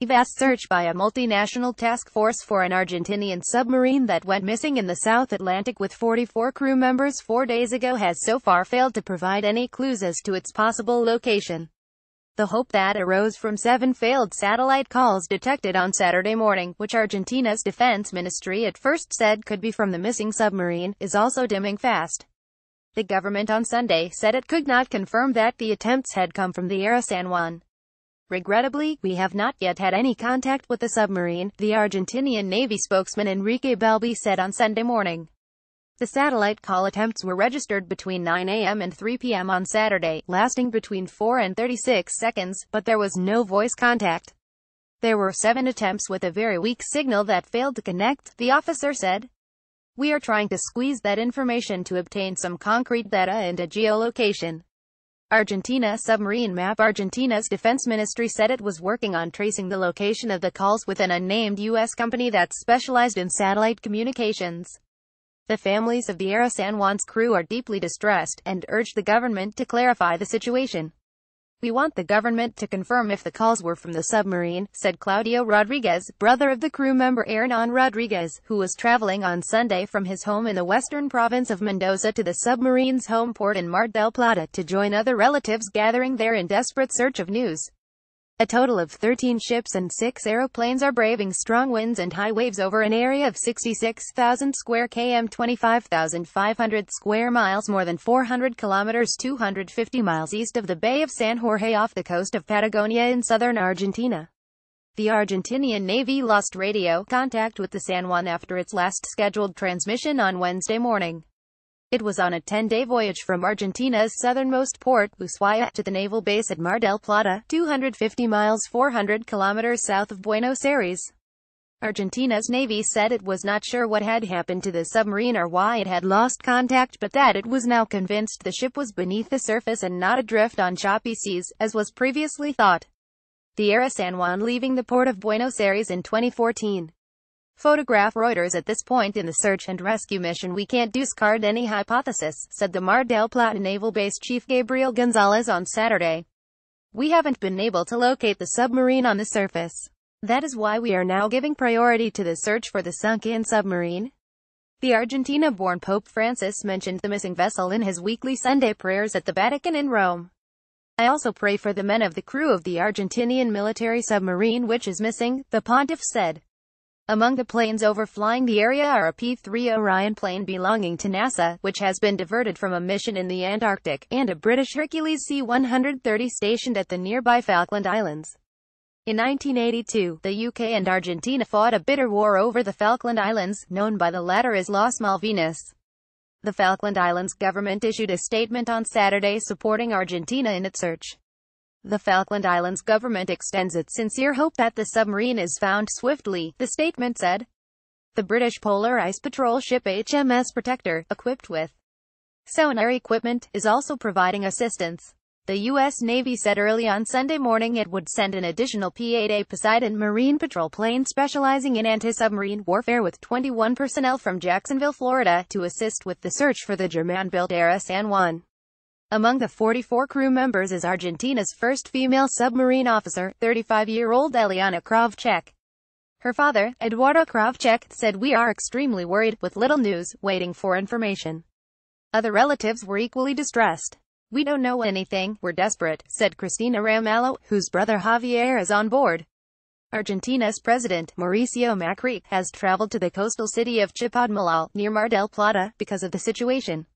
Vast search by a multinational task force for an Argentinian submarine that went missing in the South Atlantic with 44 crew members 4 days ago has so far failed to provide any clues as to its possible location. The hope that arose from 7 failed satellite calls detected on Saturday morning, which Argentina's defense ministry at first said could be from the missing submarine, is also dimming fast. The government on Sunday said it could not confirm that the attempts had come from the Argentinian San Juan. Regrettably, we have not yet had any contact with the submarine, the Argentinian Navy spokesman Enrique Balbi said on Sunday morning. The satellite call attempts were registered between 9 a.m. and 3 p.m. on Saturday, lasting between 4 and 36 seconds, but there was no voice contact. There were 7 attempts with a very weak signal that failed to connect, the officer said. We are trying to squeeze that information to obtain some concrete data and a geolocation. Argentina submarine map. Argentina's defense ministry said it was working on tracing the location of the calls with an unnamed U.S. company that specialized in satellite communications. The families of the Argentinian San Juan's crew are deeply distressed, and urged the government to clarify the situation. We want the government to confirm if the calls were from the submarine, said Claudio Rodriguez, brother of the crew member Hernan Rodriguez, who was traveling on Sunday from his home in the western province of Mendoza to the submarine's home port in Mar del Plata to join other relatives gathering there in desperate search of news. A total of 13 ships and 6 aeroplanes are braving strong winds and high waves over an area of 66,000 square km, 25,500 square miles, more than 400 kilometers, 250 miles east of the Bay of San Jorge off the coast of Patagonia in southern Argentina. The Argentinian Navy lost radio contact with the San Juan after its last scheduled transmission on Wednesday morning. It was on a 10-day voyage from Argentina's southernmost port, Ushuaia, to the naval base at Mar del Plata, 250 miles 400 kilometers south of Buenos Aires. Argentina's Navy said it was not sure what had happened to the submarine or why it had lost contact, but that it was now convinced the ship was beneath the surface and not adrift on choppy seas, as was previously thought. The Argentinian San Juan leaving the port of Buenos Aires in 2014. Photograph. Reuters. At this point in the search and rescue mission we can't discard any hypothesis, said the Mar del Plata Naval Base Chief Gabriel Gonzalez on Saturday. We haven't been able to locate the submarine on the surface. That is why we are now giving priority to the search for the sunk-in submarine. The Argentina-born Pope Francis mentioned the missing vessel in his weekly Sunday prayers at the Vatican in Rome. I also pray for the men of the crew of the Argentinian military submarine which is missing, the pontiff said. Among the planes overflying the area are a P-3 Orion plane belonging to NASA, which has been diverted from a mission in the Antarctic, and a British Hercules C-130 stationed at the nearby Falkland Islands. In 1982, the UK and Argentina fought a bitter war over the Falkland Islands, known by the latter as Las Malvinas. The Falkland Islands government issued a statement on Saturday supporting Argentina in its search. The Falkland Islands government extends its sincere hope that the submarine is found swiftly, the statement said. The British polar ice patrol ship HMS Protector, equipped with sonar equipment, is also providing assistance. The U.S. Navy said early on Sunday morning it would send an additional P-8A Poseidon Marine Patrol plane specializing in anti-submarine warfare with 21 personnel from Jacksonville, Florida, to assist with the search for the German-built Argentinian San Juan. Among the 44 crew members is Argentina's first female submarine officer, 35-year-old Eliana Kravchuk. Her father, Eduardo Kravchuk, said we are extremely worried, with little news, waiting for information. Other relatives were equally distressed. We don't know anything, we're desperate, said Cristina Ramallo, whose brother Javier is on board. Argentina's president, Mauricio Macri, has traveled to the coastal city of Chipadmalal, near Mar del Plata, because of the situation.